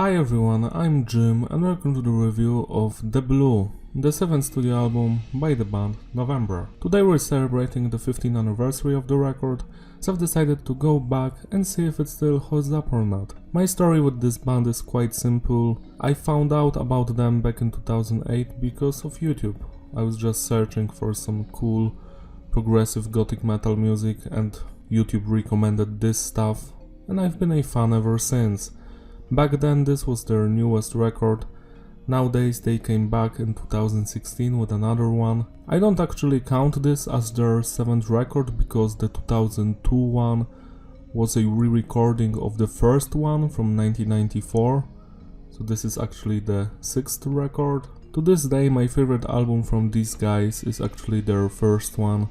Hi everyone, I'm Jim and welcome to the review of The Blue, the 7th studio album by the band Novembre. Today we're celebrating the 15th anniversary of the record, so I've decided to go back and see if it still holds up or not. My story with this band is quite simple. I found out about them back in 2008 because of YouTube. I was just searching for some cool progressive gothic metal music and YouTube recommended this stuff, and I've been a fan ever since. Back then this was their newest record. Nowadays they came back in 2016 with another one. I don't actually count this as their 7th record because the 2002 one was a re-recording of the first one from 1994. So this is actually the 6th record. To this day my favorite album from these guys is actually their first one.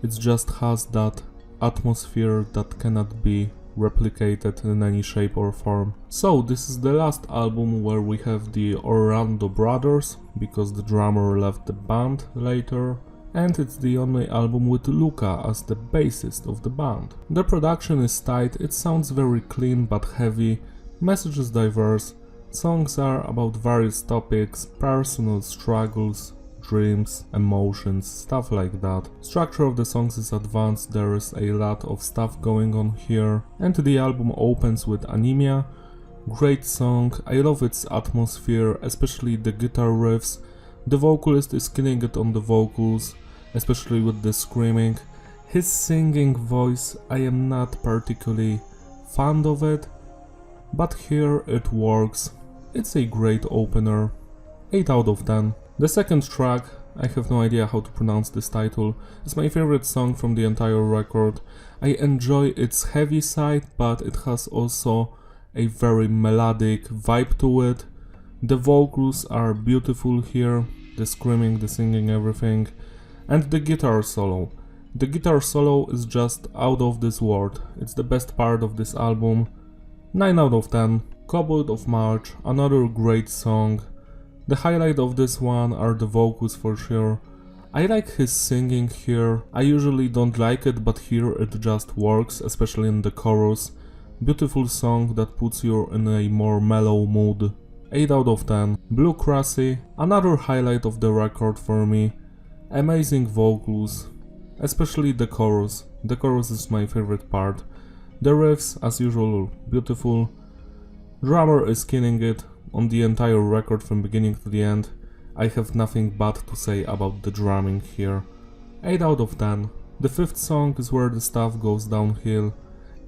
It just has that atmosphere that cannot be replicated in any shape or form. So this is the last album where we have the Orlando brothers, because the drummer left the band later, and it's the only album with Luca as the bassist of the band. The production is tight, it sounds very clean but heavy, message is diverse, songs are about various topics, personal struggles, dreams, emotions, stuff like that. Structure of the songs is advanced, there is a lot of stuff going on here, and the album opens with Anemia. Great song, I love its atmosphere, especially the guitar riffs. The vocalist is killing it on the vocals, especially with the screaming. His singing voice, I am not particularly fond of it, but here it works. It's a great opener, 8 out of 10. The second track, I have no idea how to pronounce this title, is my favorite song from the entire record. I enjoy its heavy side, but it has also a very melodic vibe to it. The vocals are beautiful here, the screaming, the singing, everything. And the guitar solo. The guitar solo is just out of this world. It's the best part of this album. 9 out of 10. Kobold of March, another great song. The highlight of this one are the vocals for sure. I like his singing here. I usually don't like it, but here it just works, especially in the chorus. Beautiful song that puts you in a more mellow mood. 8 out of 10. Blue Crazy, another highlight of the record for me. Amazing vocals, especially the chorus. The chorus is my favorite part. The riffs, as usual, beautiful. Drummer is killing it. On the entire record from beginning to the end, I have nothing bad to say about the drumming here. 8 out of 10. The 5th song is where the stuff goes downhill.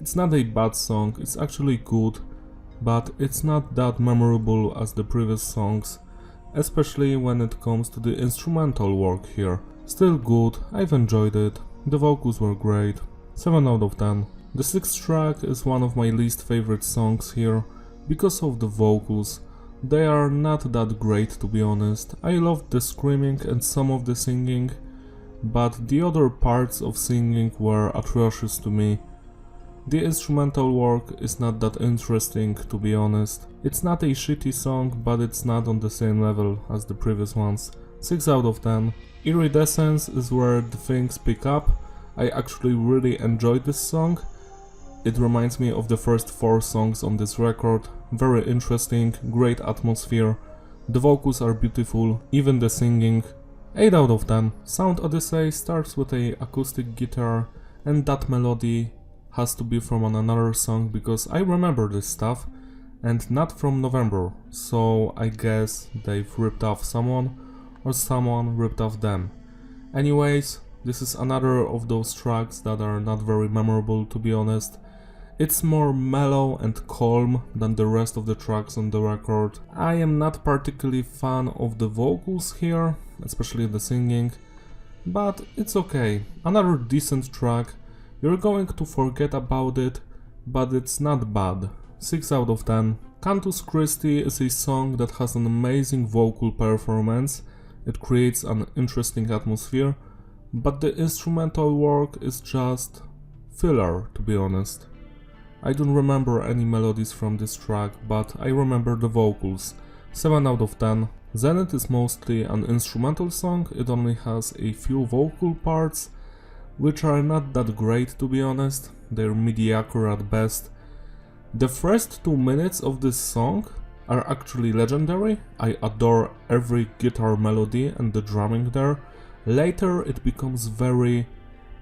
It's not a bad song, it's actually good, but it's not that memorable as the previous songs, especially when it comes to the instrumental work here. Still good, I've enjoyed it, the vocals were great. 7 out of 10. The 6th track is one of my least favorite songs here, because of the vocals. They are not that great, to be honest. I loved the screaming and some of the singing, but the other parts of singing were atrocious to me. The instrumental work is not that interesting, to be honest. It's not a shitty song, but it's not on the same level as the previous ones. 6 out of 10. Iridescence is where the things pick up. I actually really enjoyed this song. It reminds me of the first 4 songs on this record. Very interesting, great atmosphere. The vocals are beautiful, even the singing. 8 out of 10. Sound Odyssey starts with a acoustic guitar, and that melody has to be from another song because I remember this stuff and not from Novembre, so I guess they've ripped off someone or someone ripped off them. Anyways, this is another of those tracks that are not very memorable, to be honest. It's more mellow and calm than the rest of the tracks on the record. I am not particularly fan of the vocals here, especially the singing, but it's okay. Another decent track, you're going to forget about it, but it's not bad. 6 out of 10. Cantus Christi is a song that has an amazing vocal performance, it creates an interesting atmosphere, but the instrumental work is just filler, to be honest. I don't remember any melodies from this track, but I remember the vocals. 7 out of 10. Zenith is mostly an instrumental song, it only has a few vocal parts, which are not that great, to be honest. They're mediocre at best. The first 2 minutes of this song are actually legendary. I adore every guitar melody and the drumming there. Later it becomes very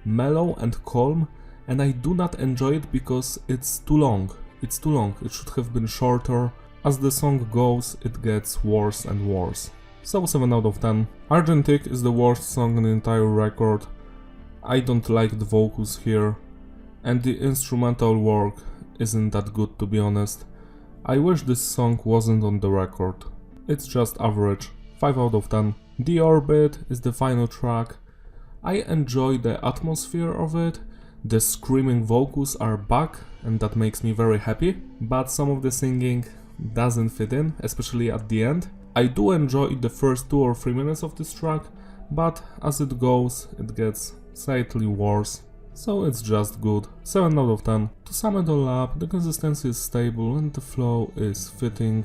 mellow and calm, and I do not enjoy it because it's too long. It's too long, it should have been shorter. As the song goes, it gets worse and worse. So 7 out of 10. Argentic is the worst song on the entire record. I don't like the vocals here, and the instrumental work isn't that good, to be honest. I wish this song wasn't on the record. It's just average. 5 out of 10. The Orbit is the final track. I enjoy the atmosphere of it. The screaming vocals are back, and that makes me very happy, but some of the singing doesn't fit in, especially at the end. I do enjoy the first 2 or 3 minutes of this track, but as it goes, it gets slightly worse, so it's just good. 7 out of 10. To sum it all up, the consistency is stable and the flow is fitting.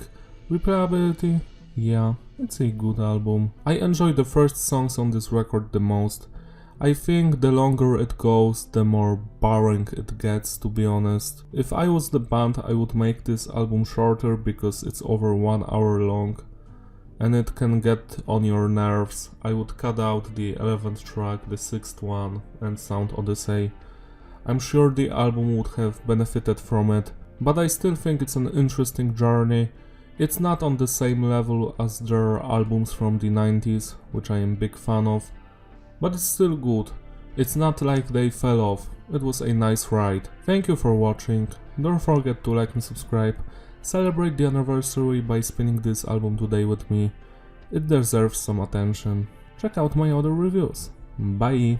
Replayability? Yeah, it's a good album. I enjoy the first songs on this record the most. I think the longer it goes, the more boring it gets, to be honest. If I was the band, I would make this album shorter because it's over 1 hour long and it can get on your nerves. I would cut out the 11th track, the 6th one, and Sound Odyssey. I'm sure the album would have benefited from it, but I still think it's an interesting journey. It's not on the same level as their albums from the 90s, which I am a big fan of, but it's still good. It's not like they fell off. It was a nice ride. Thank you for watching. Don't forget to like and subscribe. Celebrate the anniversary by spinning this album today with me. It deserves some attention. Check out my other reviews. Bye!